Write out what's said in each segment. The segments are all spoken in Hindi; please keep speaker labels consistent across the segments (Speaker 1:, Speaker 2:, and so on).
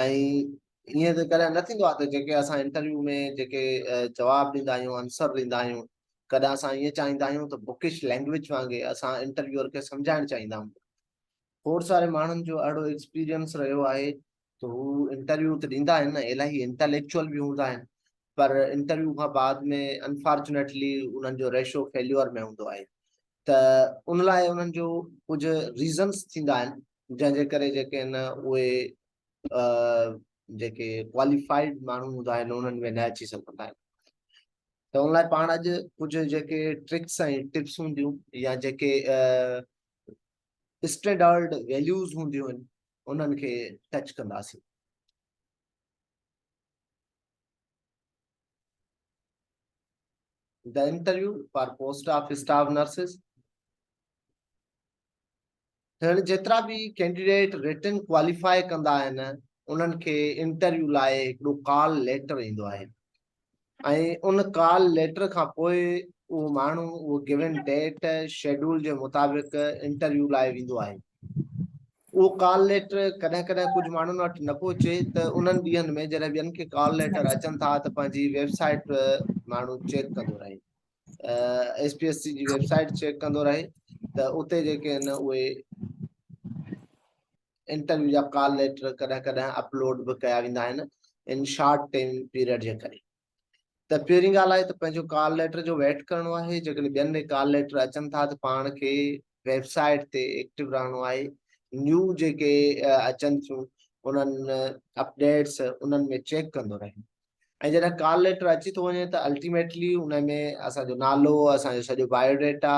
Speaker 1: ईअं त कॾहिं न थींदो आहे त जेके असां इंटरव्यू में जेके जवाब ॾींदा आहियूं, आंसर ॾींदा आहियूं, कॾहिं असां ईअं चाहींदा आहियूं त बुकिश लैंग्वेज वांगुरु असां इंटरव्यूअर खे सम्झाइणु चाहींदा आहियूं। खोड़ सारे माण्हुनि जो अहिड़ो एक्सपीरियंस रहियो आहे त हू इंटरव्यू त ॾींदा आहिनि न, इलाही इंटेलेक्चुअल बि हूंदा आहिनि, पर इंटरव्यू खां बाद में अनफॉर्चुनेटली उन्हनि जो रेशो फेल्यूअर में हूंदो आहे। त उन लाइ उन्हनि जो कुझु रीज़न्स थींदा आहिनि जंहिंजे करे जेके आहिनि उहे जेके क्वालिफाइड माण्हू हूंदा आहिनि उन्हनि में न अची सघंदा आहिनि। त उन लाइ पाण अॼु कुझु जेके ट्रिक्स ऐं टिप्स हूंदियूं या जेके स्टैंडर्ड वैल्यूज़ हूंदियूं आहिनि उन्हनि खे टच कंदासीं। The interview for post of staff nurses. जेतिरा भी कैंडिडेट रिटन क्वालिफाई कंदा आहिनि उन्हनि खे इंटरव्यू लाइ हिकिड़ो कॉल लेटर ईंदो आहे ऐं उन कॉल लेटर खां पोइ उहो माण्हू उहो गिवन डेट शेड्यूल जे मुताबिक़ इंटरव्यू लाइ वेंदो आहे। उहो कॉल लेटर कॾहिं कॾहिं कुझु माण्हुनि वटि न पहुचे त उन्हनि ॾींहंनि में जॾहिं ॿियनि खे कॉल लेटर अचनि था त पंहिंजी वेबसाइट माण्हू चेक कंदो रहे, SPSC जी वेबसाइट चेक कंदो रहे त उते जेके आहिनि उहे इंटरव्यू जा कॉल लेटर कॾहिं कॾहिं अपलोड बि कया वेंदा आहिनि इन शॉर्ट टाइम पीरियड जे करे। त पहिरीं ॻाल्हि आहे त पंहिंजो कॉल लेटर जो वेट करिणो आहे। जेकॾहिं ॿियनि ॾे कॉल लेटर अचनि था त पाण खे वेबसाइट ते एक्टिव रहणो आहे, न्यू जेके अचनि थियूं उन्हनि अपडेट्स उन्हनि में चेक कंदो रहे। ऐं जॾहिं कॉल लेटर अची थो वञे त अल्टीमेटली उन में असांजो नालो, असांजो सॼो biodata,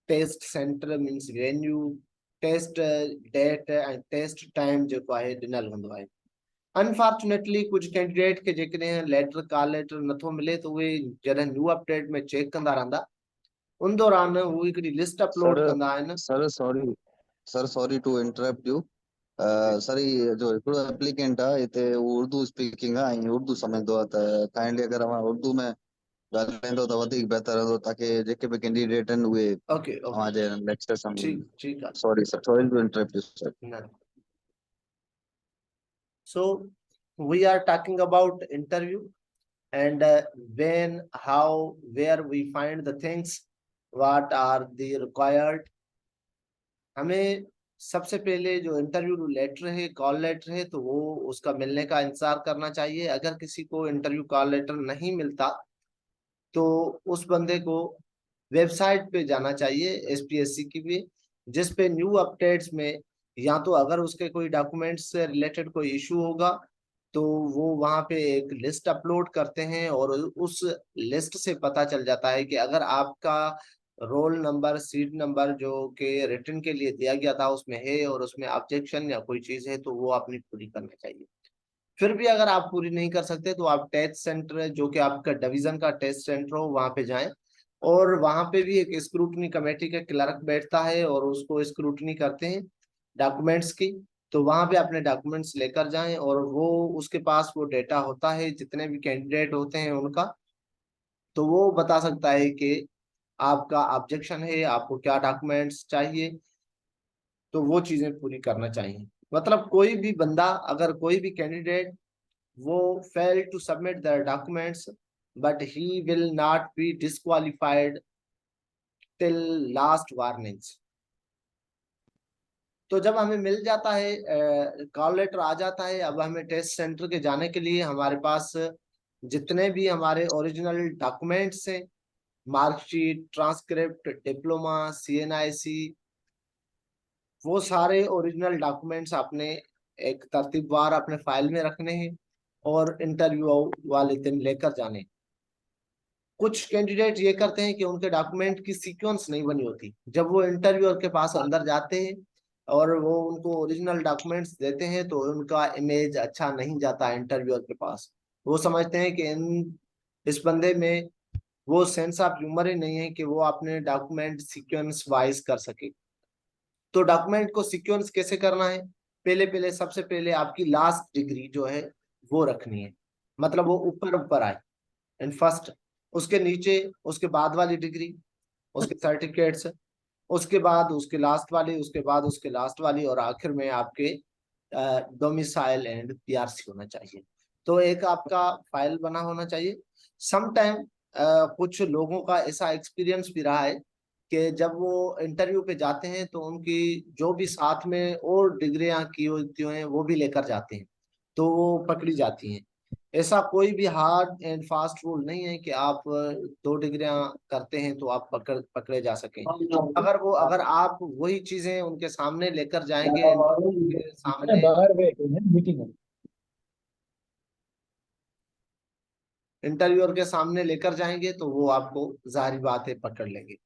Speaker 1: test centre means venue, test date ऐं टेस्ट टाइम जेको आहे ॾिनल हूंदो आहे। अनफॉर्चुनेटली कुछ कैंडिडेट के जेकॾहिं लेटर कॉल लेटर नथो मिले तो उहे जॾहिं न्यू अपडेट में चेक कंदा रहंदा उन दौरान हू हिकिड़ी लिस्ट अपलोड
Speaker 2: सर
Speaker 1: कंदा आहिनि।
Speaker 2: Sir sorry to interrupt you. Sir ये जो हिकिड़ो एप्लीकेंट आहे हिते उहो उर्दू स्पीकिंग आहे ऐं उर्दू सम्झंदो आहे त काइंडली अगरि अव्हां उर्दू में ॻाल्हाईंदो त वधीक बहितर रहंदो ताकि जेके बि कैंडिडेट आहिनि उहे
Speaker 1: ओके
Speaker 2: अव्हांजे लेक्चर सम्झनि।
Speaker 1: ठीक आहे।
Speaker 2: Sorry sir, sorry to interrupt you sir.
Speaker 1: So we are talking about interview and when, how, where we find the things, what are the required। हमें सबसे पहले जो इंटरव्यू लेटर है, कॉल लेटर है, तो वो उसका मिलने का इंतजार करना चाहिए। अगर किसी को इंटरव्यू कॉल लेटर नहीं मिलता तो उस बंदे को वेबसाइट पे जाना चाहिए SPSC की भी, जिस पे न्यू अपडेट्स में या तो अगर उसके कोई डॉक्यूमेंट्स से रिलेटेड कोई इशू होगा तो वो वहां पे एक लिस्ट अपलोड करते हैं और उस लिस्ट से पता चल जाता है कि अगर आपका रोल नंबर, सीट नंबर जो के रिटर्न के लिए दिया गया था उसमें है और उसमें ऑब्जेक्शन या कोई चीज है तो वो आपने पूरी करनी चाहिए। फिर भी अगर आप पूरी नहीं कर सकते तो आप टेस्ट सेंटर जो कि आपका डिवीजन का टेस्ट सेंटर हो वहां पे जाएं और वहां पे भी एक स्क्रूटनी कमेटी का क्लर्क बैठता है और उसको स्क्रूटनी करते हैं डॉक्यूमेंट्स की। तो वहां पे अपने डॉक्यूमेंट्स लेकर जाएं और वो उसके पास वो डेटा होता है जितने भी कैंडिडेट होते हैं उनका, तो वो बता सकता है कि आपका ऑब्जेक्शन है, आपको क्या डॉक्यूमेंट्स चाहिए, तो वो चीजें पूरी करना चाहिए। मतलब कोई भी बंदा, अगर कोई भी कैंडिडेट वो fail to submit their documents but he will not be disqualified till last warnings। तो जब हमें मिल जाता है, कॉल लेटर आ जाता है, अब हमें टेस्ट सेंटर के जाने के लिए हमारे पास जितने भी हमारे ओरिजिनल डॉक्यूमेंट्स हैं, मार्कशीट, ट्रांसक्रिप्ट, डिप्लोमा, CNIC, वो सारे ओरिजिनल डॉक्यूमेंट्स अपने एक तरतीबवार अपने फाइल में रखने हैं और इंटरव्यू वाले दिन लेकर जाने। कुछ कैंडिडेट ये करते हैं कि उनके डॉक्यूमेंट की सीक्वेंस नहीं बनी होती। जब वो इंटरव्यूअर के पास अंदर जाते हैं और वो उनको ओरिजिनल डॉक्यूमेंट्स देते हैं तो उनका इमेज अच्छा नहीं जाता इंटरव्यूअर के पास। वो समझते हैं कि इस बंदे में वो सेंस ऑफ ह्यूमर ही नहीं है कि वो अपने डॉक्यूमेंट सीक्वेंस वाइज कर सके। तो डॉक्यूमेंट को सीक्वेंस कैसे करना है? पहले पहले सबसे पहले आपकी लास्ट डिग्री जो है वो रखनी है, मतलब वो ऊपर ऊपर आए इन फर्स्ट, उसके नीचे उसके बाद वाली डिग्री, उसके सर्टिफिकेट्स, उसके बाद उसके लास्ट वाली, उसके बाद उसके लास्ट वाली और आखिर में आपके डोमिसाइल एंड पीआरसी होना चाहिए। तो एक आपका फाइल बना होना चाहिए। समटाइम कुछ लोगों का ऐसा एक्सपीरियंस भी रहा है कि जब वो इंटरव्यू पे जाते हैं तो उनकी जो भी साथ में और डिग्रियां की होती हैं वो भी लेकर जाते हैं, तो वो पकड़ी जाती हैं। ऐसा कोई भी हार्ड एंड फास्ट रूल नहीं है कि आप 2 डिग्रियां करते हैं तो आप पकड़े जा सकें। अगर आप वही चीजें उनके सामने लेकर जाएंगे, के सामने
Speaker 3: बाहर बैठे हैं मीटिंग में।
Speaker 1: इंटरव्यूअर के सामने लेकर जाएंगे तो वो आपको जाहिर बात है पकड़ लेंगे।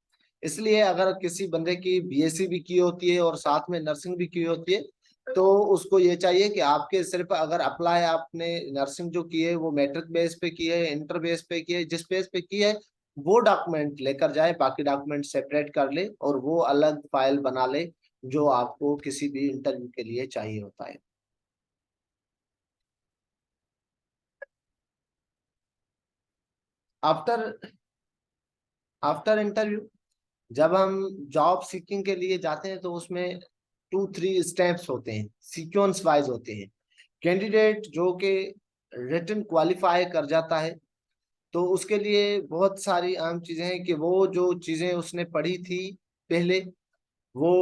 Speaker 1: इसलिए अगर किसी बंदे की बीएससी भी की होती है और साथ में नर्सिंग भी की होती है तो उसको ये चाहिए कि आपके सिर्फ अगर अप्लाई आपने नर्सिंग जो की है वो मैट्रिक बेस पे की है, इंटर बेस पे की है, जिस बेस पे की है वो डॉक्यूमेंट लेकर जाए, बाकी डॉक्यूमेंट सेपरेट कर ले और वो अलग फाइल बना ले जो आपको किसी भी इंटरव्यू के लिए चाहिए होता है। आफ्टर आफ्टर इंटरव्यू जब हम जॉब सीकिंग के लिए जाते हैं तो उसमें 2-3 स्टेप्स होते हैं, सीक्वेंस वाइज होते हैं। कैंडिडेट जो कि रिटन क्वालिफाई कर जाता है तो उसके लिए बहुत सारी आम चीजें हैं कि वो जो चीजें उसने पढ़ी थी पहले वो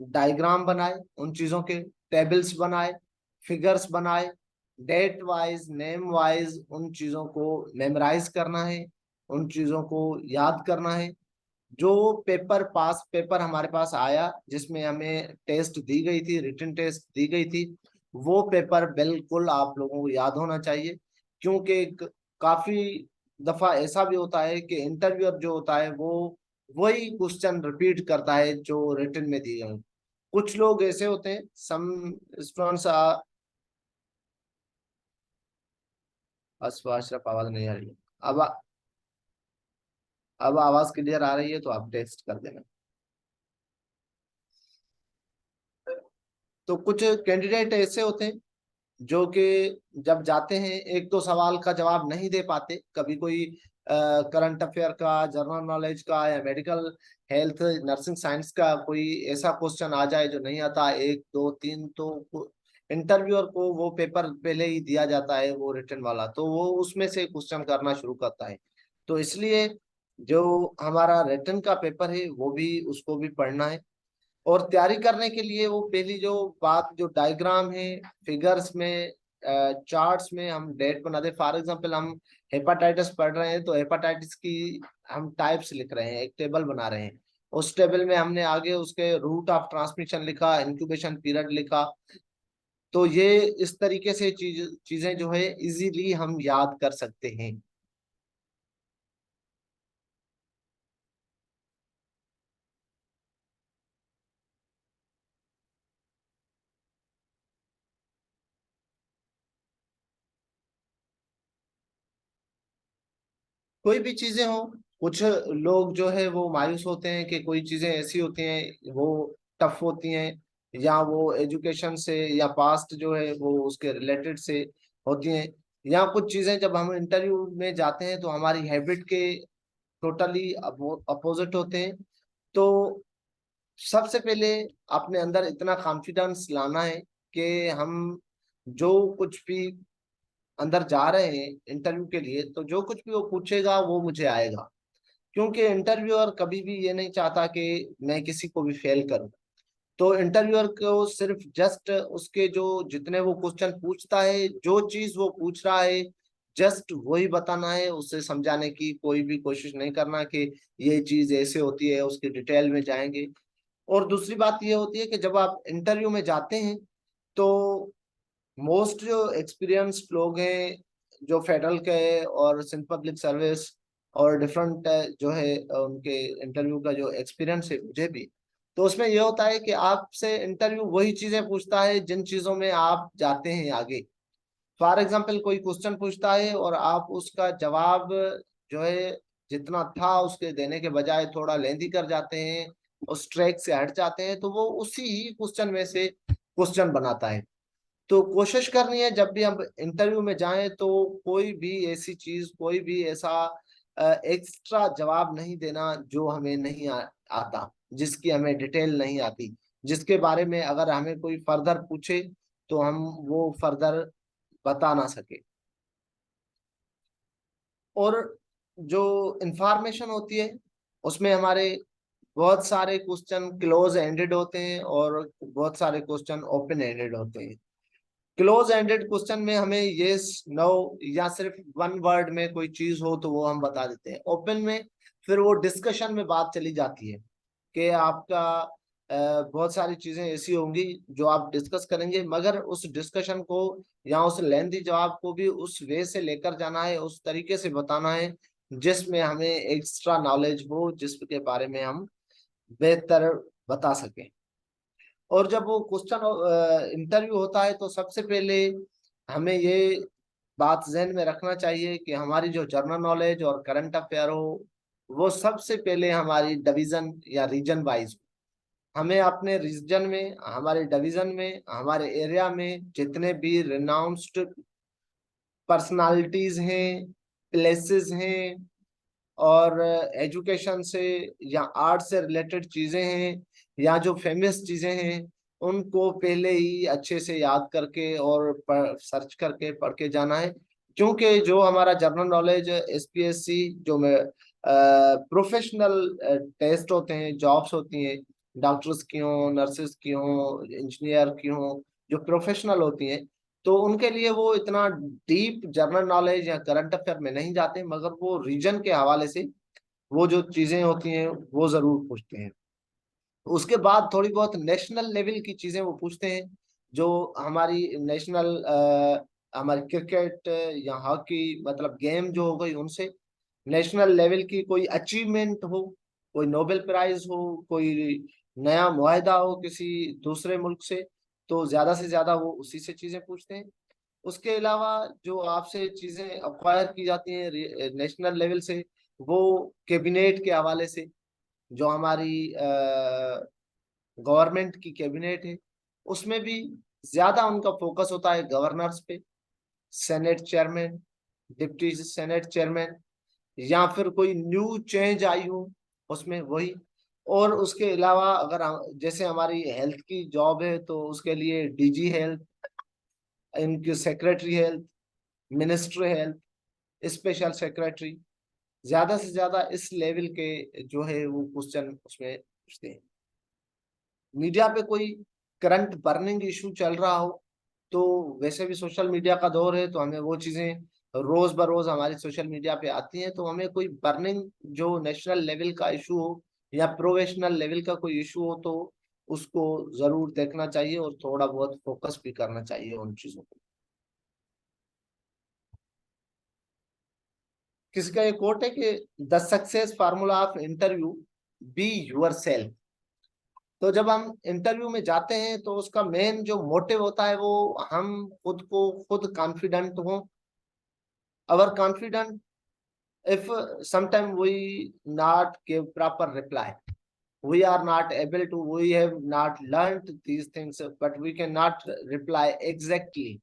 Speaker 1: डायग्राम बनाए, उन चीजों के टेबल्स बनाए, फिगर्स बनाए, डेट वाइज नेम वाइज उन चीजों को मेमोराइज करना है, उन चीजों को याद करना है। जो पेपर हमारे पास आया जिसमें हमें टेस्ट दी गई थी, रिटन टेस्ट दी गई थी, वो पेपर बिल्कुल आप लोगों को याद होना चाहिए। क्योंकि काफी दफा ऐसा भी होता है कि इंटरव्यूअर जो होता है वो वही क्वेश्चन रिपीट करता है जो रिटन में दिए गए। कुछ लोग ऐसे होते हैं, सम स्टूडेंट्स अशरफ आवाज नहीं आ रही है। अब अब आवाज क्लियर आ रही है तो आप टेक्स्ट कर देना। तो कुछ कैंडिडेट ऐसे होते हैं जो कि जब जाते हैं एक दो सवाल का जवाब नहीं दे पाते, कभी कोई करंट अफेयर का, जनरल नॉलेज का या मेडिकल हेल्थ नर्सिंग साइंस का कोई ऐसा क्वेश्चन आ जाए जो नहीं आता, 1 2 3, तो इंटरव्यूअर को वो पेपर पहले ही दिया जाता है वो रिटन वाला, तो वो उसमें से क्वेश्चन करना शुरू करता है। तो इसलिए जो हमारा रिटन का पेपर है वो भी उसको भी पढ़ना है। और तैयारी करने के लिए वो पहली जो बात जो डायग्राम है, फिगर्स में, चार्ट्स में हम डेट बना दे। फॉर एग्जांपल हम हेपाटाइटिस पढ़ रहे हैं तो हेपाटाइटिस की हम टाइप्स लिख रहे हैं, एक टेबल बना रहे हैं। उस टेबल में हमने आगे उसके रूट ऑफ ट्रांसमिशन लिखा, इंक्यूबेशन पीरियड लिखा। तो ये इस तरीके से चीजें जो है इजीली हम याद कर सकते हैं। कोई भी चीजें हो, कुछ लोग जो है वो मायूस होते हैं कि कोई चीजें ऐसी होती हैं वो टफ होती हैं, या वो एजुकेशन से या पास्ट जो है वो उसके रिलेटेड से होती हैं, या कुछ चीजें जब हम इंटरव्यू में जाते हैं तो हमारी हैबिट के टोटली अपोजिट होते हैं। तो सबसे पहले अपने अंदर इतना कॉन्फिडेंस लाना है कि हम जो कुछ भी अंदर जा रहे हैं इंटरव्यू के लिए तो जो कुछ भी वो पूछेगा वो मुझे आएगा। क्योंकि इंटरव्यूअर कभी भी ये नहीं चाहता कि मैं किसी को भी फेल करूं। तो इंटरव्यूअर को सिर्फ जस्ट उसके जो जितने वो क्वेश्चन पूछता है, जो चीज वो पूछ रहा है जस्ट वही बताना है, उससे समझाने की कोई भी कोशिश नहीं करना कि ये चीज ऐसे होती है, उसके डिटेल में जाएंगे। और दूसरी बात ये होती है कि जब आप इंटरव्यू में जाते हैं तो मोस्ट जो एक्सपीरियंस्ड लोग हैं जो फेडरल के और सिंध पब्लिक सर्विस और डिफरेंट जो है उनके इंटरव्यू का जो एक्सपीरियंस है मुझे भी, तो उसमें ये होता है कि आपसे इंटरव्यू वही चीजें पूछता है जिन चीजों में आप जाते हैं आगे। फॉर एग्जाम्पल कोई क्वेश्चन पूछता है और आप उसका जवाब जो है जितना था उसके देने के बजाय थोड़ा लेंदी कर जाते हैं, उस ट्रैक से हट जाते हैं, तो वो उसी ही क्वेश्चन में से क्वेश्चन बनाता है। तो कोशिश करनी है जब भी हम इंटरव्यू में जाएं तो कोई भी ऐसी चीज, कोई भी ऐसा एक्स्ट्रा जवाब नहीं देना जो हमें नहीं आता, जिसकी हमें डिटेल नहीं आती। जिसके बारे में अगर हमें कोई फर्दर पूछे तो हम वो फर्दर बता ना सके। और जो इंफॉर्मेशन होती है उसमें हमारे बहुत सारे क्वेश्चन क्लोज एंडेड होते हैं और बहुत सारे क्वेश्चन ओपन एंडेड होते हैं। क्लोज एंडेड क्वेश्चन में हमें यस नो या सिर्फ वन वर्ड में कोई चीज हो तो वो हम बता देते हैं। ओपन में फिर वो डिस्कशन में बात चली जाती है कि आपका बहुत सारी चीजें ऐसी होंगी जो आप डिस्कस करेंगे, मगर उस डिस्कशन को या उस लेंथी जवाब को भी उस वे से लेकर जाना है, उस तरीके से बताना है जिसमें हमें एक्स्ट्रा नॉलेज हो, जिसके बारे में हम बेहतर बता सकें। और जब वो क्वेश्चन इंटरव्यू होता है तो सबसे पहले हमें ये बात जहन में रखना चाहिए कि हमारी जो जनरल नॉलेज और करंट अफेयर हो वो सबसे पहले हमारी डिवीजन या रीजन वाइज हो। हमें अपने रीजन में, हमारे डिवीजन में, हमारे एरिया में जितने भी रिनाउंस्ड पर्सनालिटीज हैं, प्लेसेस हैं, और एजुकेशन से या आर्ट से रिलेटेड चीजें हैं या जो फेमस चीजें हैं, उनको पहले ही अच्छे से याद करके और सर्च करके पढ़ के जाना है। क्योंकि जो हमारा जनरल नॉलेज एसपीएससी जो में प्रोफेशनल टेस्ट होते हैं, जॉब्स होती हैं, डॉक्टर्स की हों, नर्सेस की हों, इंजीनियर की हों, जो प्रोफेशनल होती हैं, तो उनके लिए वो इतना डीप जनरल नॉलेज या करंट अफेयर में नहीं जाते, मगर वो रीजन के हवाले से वो जो चीजें होती हैं वो जरूर पूछते हैं। उसके बाद थोड़ी बहुत नेशनल लेवल की चीजें वो पूछते हैं, जो हमारी नेशनल हमारी क्रिकेट या हॉकी मतलब गेम जो हो गई उनसे, नेशनल लेवल की कोई अचीवमेंट हो, कोई नोबेल प्राइज हो, कोई नया मुआहदा हो किसी दूसरे मुल्क से, तो ज्यादा से ज्यादा वो उसी से चीजें पूछते हैं। उसके अलावा जो आपसे चीजें अक्वायर की जाती हैं नेशनल लेवल से, वो कैबिनेट के हवाले से, जो हमारी गवर्नमेंट की कैबिनेट है उसमें भी ज्यादा उनका फोकस होता है गवर्नर्स पे, senate chairman, deputy senate chairman, या फिर कोई न्यू चेंज आई हो उसमें वही। और उसके अलावा अगर जैसे हमारी हेल्थ की जॉब है तो उसके लिए डीजी हेल्थ, इनकी secretary health, minister health, special secretary, ज्यादा से ज्यादा इस लेवल के जो है वो क्वेश्चन उसमें पूछते हैं। मीडिया पे कोई करंट बर्निंग इशू चल रहा हो तो वैसे भी सोशल मीडिया का दौर है तो हमें वो चीजें रोज बरोज हमारी सोशल मीडिया पे आती हैं, तो हमें कोई बर्निंग जो नेशनल लेवल का इशू हो या प्रोफेशनल लेवल का कोई इशू हो तो उसको जरूर देखना चाहिए और थोड़ा बहुत फोकस भी करना चाहिए उन चीजों पे। किसी का ये कोट है कि the success formula of interview be yourself. तो जब हम इंटरव्यू में जाते हैं तो उसका मेन जो मोटिव होता है वो हम खुद को खुद कॉन्फिडेंट हो। अवर confident if sometime we not give proper reply, we are not able to, we have not learned these things, but we cannot reply exactly,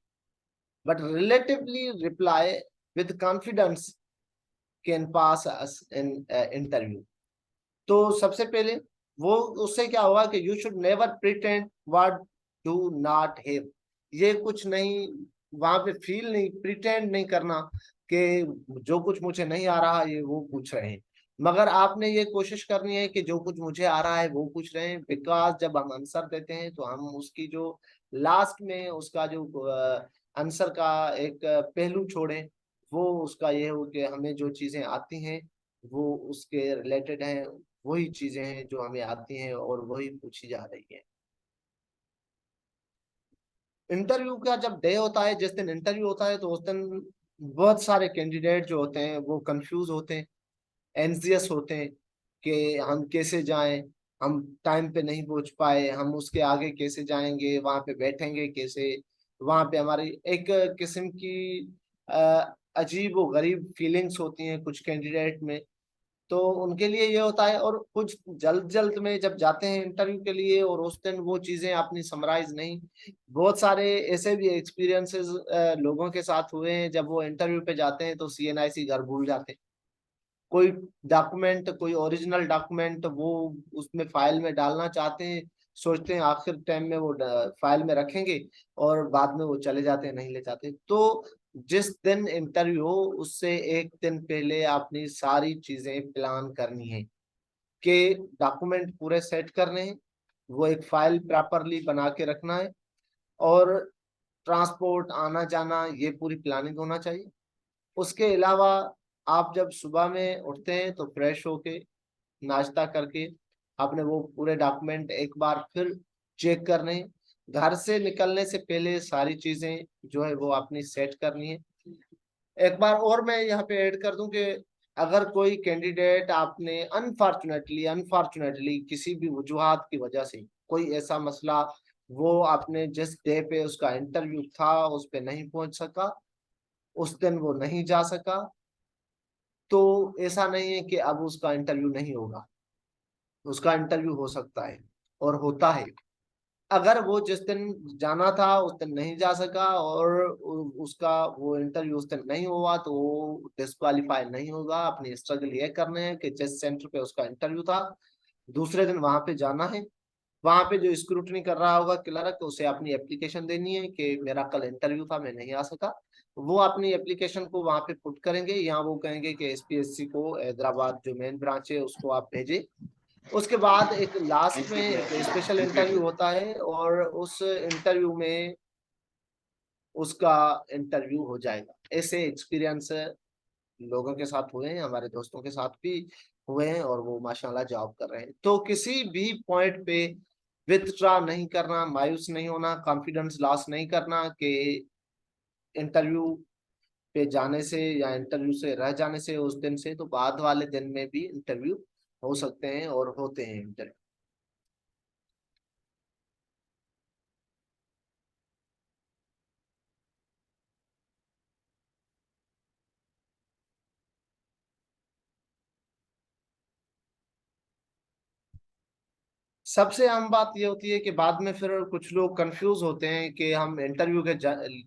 Speaker 1: but relatively reply with confidence can pass us in interview। तो सबसे पहले वो उससे क्या हुआ कि you should never pretend what do not have. ये कुछ नहीं, वहां पे फील नहीं, प्रिटेंड नहीं करना कि जो कुछ मुझे नहीं आ रहा ये वो पूछ रहे हैं, मगर आपने ये कोशिश करनी है कि जो कुछ मुझे आ रहा है वो पूछ रहे हैं। बिकॉज जब हम आंसर देते हैं तो हम उसकी जो लास्ट में उसका जो आंसर का एक पहलू छोड़ें, वो उसका ये हो कि हमें जो चीजें आती हैं वो उसके रिलेटेड हैं, वही चीजें हैं जो हमें आती हैं और वही पूछी जा रही है। इंटरव्यू का जब डे होता है, जिस दिन इंटरव्यू होता है तो उस दिन बहुत सारे कैंडिडेट जो होते हैं वो कंफ्यूज होते हैं, एंजियस होते हैं कि हम कैसे जाएं, हम टाइम पे नहीं पहुंच पाए, हम उसके आगे कैसे जाएंगे, वहां पे बैठेंगे कैसे। वहां पे हमारी एक किस्म की अजीब व गरीब फीलिंग्स होती हैं कुछ कैंडिडेट में, तो उनके लिए ये होता है। और कुछ जल्द जल्द में जब जाते हैं इंटरव्यू के लिए और उस दिन वो चीजें अपनी समराइज नहीं, बहुत सारे ऐसे भी एक्सपीरियंसेस लोगों के साथ हुए हैं, जब वो इंटरव्यू पे जाते हैं तो सीएनआईसी घर भूल जाते हैं। कोई डॉक्यूमेंट, कोई ओरिजिनल डॉक्यूमेंट वो उसमें फाइल में डालना चाहते हैं, सोचते हैं आखिर टाइम में वो फाइल में रखेंगे और बाद में वो चले जाते हैं, नहीं ले जाते। तो जिस दिन इंटरव्यू हो उससे एक दिन पहले अपनी सारी चीजें प्लान करनी है कि डॉक्यूमेंट पूरे सेट करने हैं, वो एक फाइल प्रॉपरली बना के रखना है, और ट्रांसपोर्ट आना जाना ये पूरी प्लानिंग होना चाहिए। उसके अलावा आप जब सुबह में उठते हैं तो फ्रेश होके नाश्ता करके आपने वो पूरे डॉक्यूमेंट एक बार फिर चेक करने हैं। घर से निकलने से पहले सारी चीजें जो है वो अपनी सेट करनी है। एक बार और मैं यहाँ पे ऐड कर दूं कि अगर कोई कैंडिडेट आपने अनफॉर्चुनेटली किसी भी वजूहात की वजह से कोई ऐसा मसला, वो आपने जिस डे पे उसका इंटरव्यू था उस पे नहीं पहुंच सका, उस दिन वो नहीं जा सका, तो ऐसा नहीं है कि अब उसका इंटरव्यू नहीं होगा। उसका इंटरव्यू हो सकता है और होता है। अगर वो जिस दिन जाना था उस दिन नहीं जा सका और उसका वो इंटरव्यू उस दिन नहीं हुआ, तो वो डिस्क्वालीफाई नहीं होगा। अपनी स्ट्रगल ये करने हैं कि जिस सेंटर पे उसका इंटरव्यू था दूसरे दिन वहां पे जाना है। वहां पे जो स्क्रूटनी कर रहा होगा क्लर्क, उसे अपनी एप्लीकेशन देनी है कि मेरा कल इंटरव्यू था, मैं नहीं आ सका। वो अपनी एप्लीकेशन को वहां पे पुट करेंगे, या वो कहेंगे कि एसपीएससी को हैदराबाद जो मेन ब्रांच है उसको आप भेजें। उसके बाद एक लास्ट में एक स्पेशल इंटरव्यू होता है, और उस इंटरव्यू में उसका इंटरव्यू हो जाएगा। ऐसे एक्सपीरियंस लोगों के साथ हुए हैं, हमारे दोस्तों के साथ भी हुए हैं, और वो माशाल्लाह जॉब कर रहे हैं। तो किसी भी पॉइंट पे विथड्रॉ नहीं करना, मायूस नहीं होना, कॉन्फिडेंस लॉस नहीं करना कि इंटरव्यू पे जाने से या इंटरव्यू से रह जाने से उस दिन से, तो बाद वाले दिन में भी इंटरव्यू हो सकते हैं और होते हैं इंटरव्यू। सबसे आम बात ये होती है कि बाद में फिर कुछ लोग कंफ्यूज होते हैं कि हम इंटरव्यू के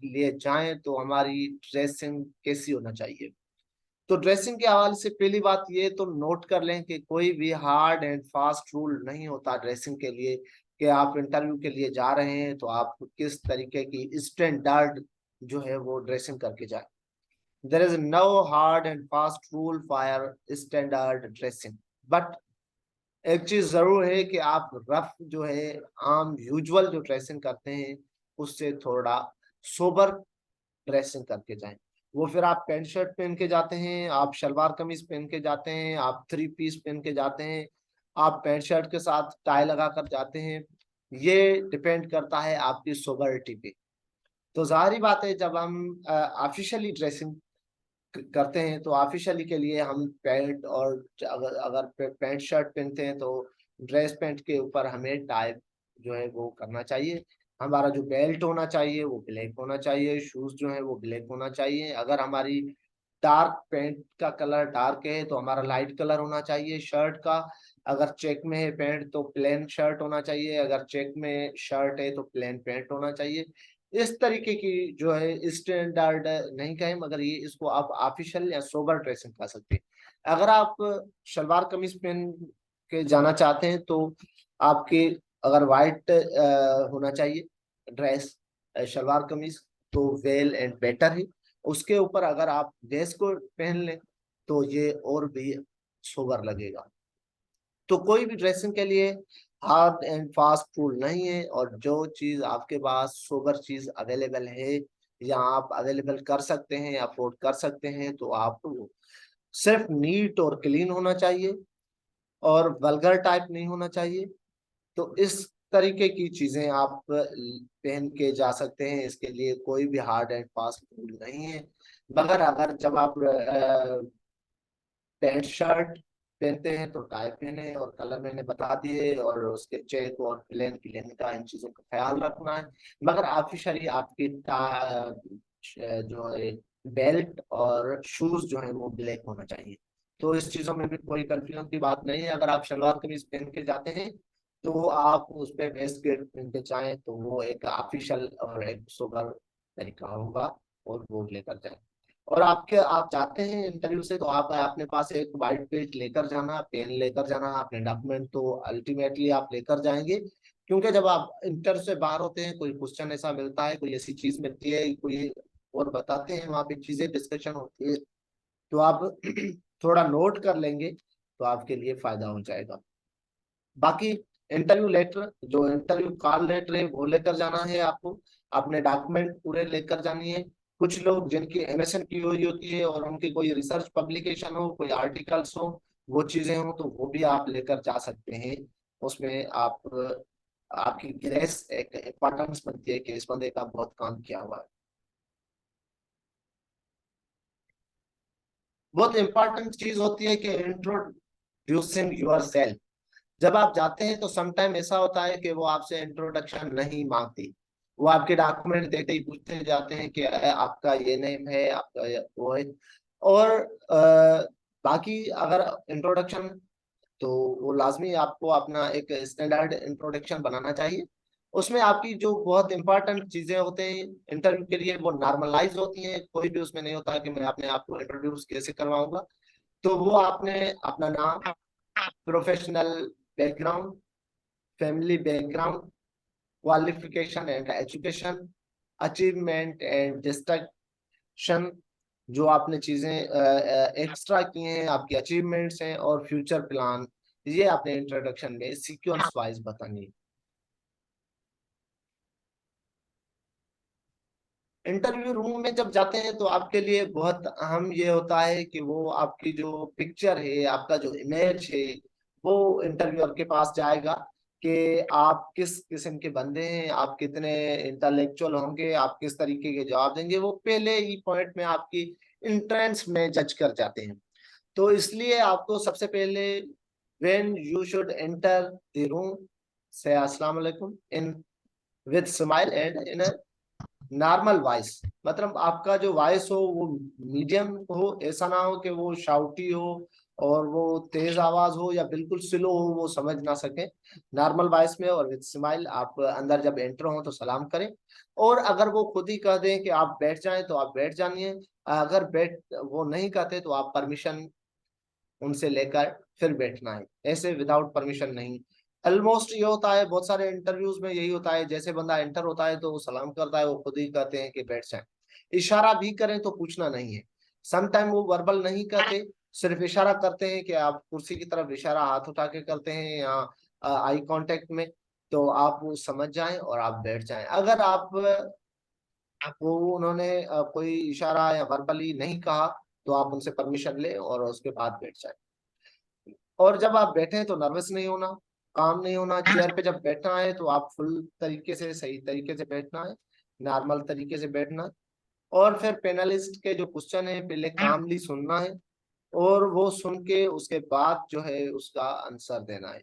Speaker 1: लिए जाएं तो हमारी ड्रेसिंग कैसी होना चाहिए। तो ड्रेसिंग के हवाले से पहली बात ये तो नोट कर लें कि कोई भी हार्ड एंड फास्ट रूल नहीं होता ड्रेसिंग के लिए, कि आप इंटरव्यू के लिए जा रहे हैं तो आप किस तरीके की स्टैंडर्ड जो है वो ड्रेसिंग करके जाए। There is no hard and fast rule for standard dressing, but एक चीज जरूर है कि आप रफ जो है आम यूजुअल जो ड्रेसिंग करते हैं उससे थोड़ा सोबर ड्रेसिंग करके जाएं। वो फिर आप पैंट शर्ट पहन के जाते हैं, आप शलवार कमीज पहन के जाते हैं, आप थ्री पीस पहन के जाते हैं, आप पैंट शर्ट के साथ टाई लगा कर जाते हैं, ये डिपेंड करता है आपकी सोबरिटी पे। तो जाहिर बात है जब हम ऑफिशियली ड्रेसिंग करते हैं तो ऑफिशियली के लिए हम पैंट, और अगर अगर पैंट शर्ट पहनते हैं तो ड्रेस पैंट के ऊपर हमें टाई जो है वो करना चाहिए। हमारा जो बेल्ट होना चाहिए वो ब्लैक होना चाहिए, शूज जो है वो ब्लैक होना चाहिए। अगर हमारी डार्क पैंट का कलर डार्क है तो हमारा लाइट कलर होना चाहिए शर्ट का। अगर चेक में है पैंट तो प्लेन शर्ट होना चाहिए, अगर चेक में शर्ट है तो प्लेन पैंट होना चाहिए। इस तरीके की जो है स्टैंडर्ड नहीं कहें, मगर ये इसको आप ऑफिशियल या सोबर ड्रेसिंग कह सकते हैं। अगर आप शलवार कमीज पहन के जाना चाहते हैं तो आपके अगर वाइट होना चाहिए ड्रेस, शलवार कमीज, तो वेल एंड बेटर है। उसके ऊपर अगर आप ड्रेस को पहन लें तो ये और भी सोबर लगेगा। तो कोई भी ड्रेसिंग के लिए हार्ड एंड फास्ट रूल नहीं है, और जो चीज आपके पास सोबर चीज अवेलेबल है या आप अवेलेबल कर सकते हैं, अफोर्ड कर सकते हैं, तो आप सिर्फ नीट और क्लीन होना चाहिए और वल्गर टाइप नहीं होना चाहिए। तो इस तरीके की चीजें आप पहन के जा सकते हैं, इसके लिए कोई भी हार्ड एंड फास्ट रूल नहीं है। मगर अगर जब आप पैंट शर्ट पहनते हैं तो टाई पहने, और कलर मैंने बता दिए, और उसके चेक और प्लेन क्लीन का इन चीजों का ख्याल रखना है। मगर ऑफिशियली आपकी जो है बेल्ट और शूज जो है वो ब्लैक होना चाहिए। तो इस चीजों में भी कोई कंफ्यूजन की बात नहीं है। अगर आप शलवार कमीज पहन के जाते हैं तो आप उस पर वेस्ट गेट पहन के जाएं तो वो एक ऑफिशियल और एक सोबर तरीका होगा, और वो लेकर जाएं। और आप जाते हैं इंटरव्यू से तो आप अपने पास एक वाइट पेज लेकर जाना, पेन लेकर जाना, अपने डॉक्यूमेंट तो अल्टीमेटली आप लेकर जाएंगे, क्योंकि जब आप इंटर से बाहर होते हैं, कोई क्वेश्चन ऐसा मिलता है, कोई ऐसी चीज मिलती है, कोई और बताते हैं, वहां पे चीजें डिस्कशन होती है, तो आप थोड़ा नोट कर लेंगे तो आपके लिए फायदा हो जाएगा। बाकी इंटरव्यू लेटर, जो इंटरव्यू कॉल लेटर है वो लेकर जाना है आपको, अपने डॉक्यूमेंट पूरे लेकर जानी है। कुछ लोग जिनकी एमएसएन की हुई होती है और उनकी कोई रिसर्च पब्लिकेशन हो, कोई आर्टिकल्स हो, वो चीजें हो, तो वो भी आप लेकर जा सकते हैं। उसमें आप आपकी ग्रेस एक इम्पोर्टेंस बनती है कि इस बंदे का बहुत काम किया हुआ है। बहुत इंपॉर्टेंट चीज होती है कि इंट्रोड्यूसिंग योर सेल्फ। जब आप जाते हैं तो समटाइम ऐसा होता है कि वो आपसे इंट्रोडक्शन नहीं मांगती, वो आपके डॉक्यूमेंट देते ही पूछते जाते हैं कि आपका ये नेम है, आपका वो है। और बाकी अगर इंट्रोडक्शन, तो वो लाजमी आपको अपना एक स्टैंडर्ड इंट्रोडक्शन बनाना चाहिए। उसमें आपकी जो बहुत इंपॉर्टेंट चीजें होते हैं इंटरव्यू के लिए, वो नॉर्मलाइज होती हैं। कोई भी उसमें नहीं होता कि मैं अपने आप को इंट्रोड्यूस कैसे करवाऊंगा। तो वो आपने अपना नाम, professional background, family background, qualification and education, achievement and destruction, जो आपने चीजें एक्स्ट्रा की हैं, आपकी अचीवमेंट्स हैं, और फ्यूचर प्लान, ये आपने इंट्रोडक्शन में सीक्वेंस वाइज बतानी है। इंटरव्यू रूम में जब जाते हैं तो आपके लिए बहुत अहम ये होता है कि वो आपकी जो पिक्चर है, आपका जो इमेज है, वो इंटरव्यूअर के पास जाएगा कि आप किस किस्म के बंदे हैं, आप कितने इंटेलेक्चुअल होंगे, आप किस तरीके के जवाब देंगे। वो पहले ही पॉइंट में आपकी इंट्रेंस में जज कर जाते हैं। तो इसलिए आपको सबसे पहले when you should enter the room से अस्सलाम वालेकुम in with smile and in normal voice. मतलब आपका जो वॉइस हो वो मीडियम हो, ऐसा ना हो कि वो शाउटी हो और वो तेज आवाज हो या बिल्कुल स्लो हो, वो समझ ना सके। नॉर्मल वॉइस में और विद स्माइल आप अंदर जब एंटर हो तो सलाम करें। और अगर वो खुद ही कह दें कि आप बैठ जाएं तो आप बैठ जानिए। अगर बैठ वो नहीं कहते तो आप परमिशन उनसे लेकर फिर बैठना है, ऐसे विदाउट परमिशन नहीं। ऑलमोस्ट ये होता है बहुत सारे इंटरव्यूज में, यही होता है, जैसे बंदा एंटर होता है तो वो सलाम करता है, वो खुद ही कहते हैं कि बैठ जाए। इशारा भी करें तो पूछना नहीं है। समटाइम वो वर्बल नहीं कहते, सिर्फ इशारा करते हैं कि आप कुर्सी की तरफ इशारा हाथ उठा के करते हैं या आई कांटेक्ट में, तो आप वो समझ जाएं और आप बैठ जाएं। अगर आपको उन्होंने कोई इशारा या वर्बली नहीं कहा, तो आप उनसे परमिशन लें और उसके बाद बैठ जाएं। और जब आप बैठे हैं तो नर्वस नहीं होना, काम नहीं होना। चेयर पे जब बैठना है तो आप फुल तरीके से, सही तरीके से बैठना है, नॉर्मल तरीके से बैठना है। और फिर पैनलिस्ट के जो क्वेश्चन है पहले कामली सुनना है, और वो सुन के उसके बाद जो है उसका आंसर देना है।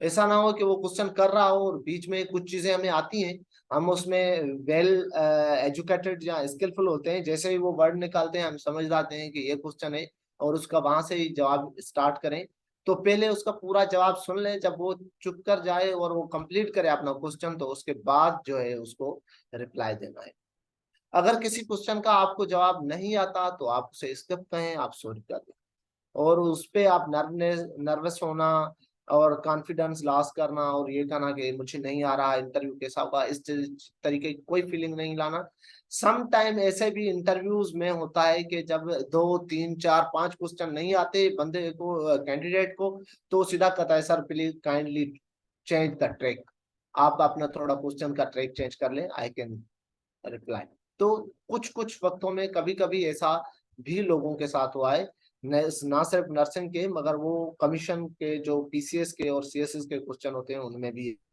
Speaker 1: ऐसा ना हो कि वो क्वेश्चन कर रहा हो और बीच में कुछ चीजें हमें आती हैं, हम उसमें वेल एजुकेटेड या स्किलफुल होते हैं, जैसे ही वो वर्ड निकालते हैं हम समझ जाते हैं कि ये क्वेश्चन है, और उसका वहां से ही जवाब स्टार्ट करें। तो पहले उसका पूरा जवाब सुन लें, जब वो चुप कर जाए और वो कंप्लीट करे अपना क्वेश्चन, तो उसके बाद जो है उसको रिप्लाई देना है। अगर किसी क्वेश्चन का आपको जवाब नहीं आता तो आप उसे स्किप कहें, आप सॉरी कर दें। और उस पे आप नर्वस होना और कॉन्फिडेंस लॉस करना और ये कहना कि मुझे नहीं आ रहा, इंटरव्यू कैसा होगा, इस तरीके की कोई फीलिंग नहीं लाना। सम टाइम ऐसे भी इंटरव्यूज में होता है कि जब 2 3 4 5 क्वेश्चन नहीं आते बंदे को, कैंडिडेट को, तो सीधा कहता है sir please kindly change the track, आप अपना थोड़ा क्वेश्चन का ट्रैक चेंज कर लें, आई कैन रिप्लाई। तो कुछ कुछ वक्तों में कभी कभी ऐसा भी लोगों के साथ हुआ है, ना सिर्फ नर्सिंग के, मगर वो कमीशन के जो पीसीएस के और सीएसएस के क्वेश्चन होते हैं उनमें भी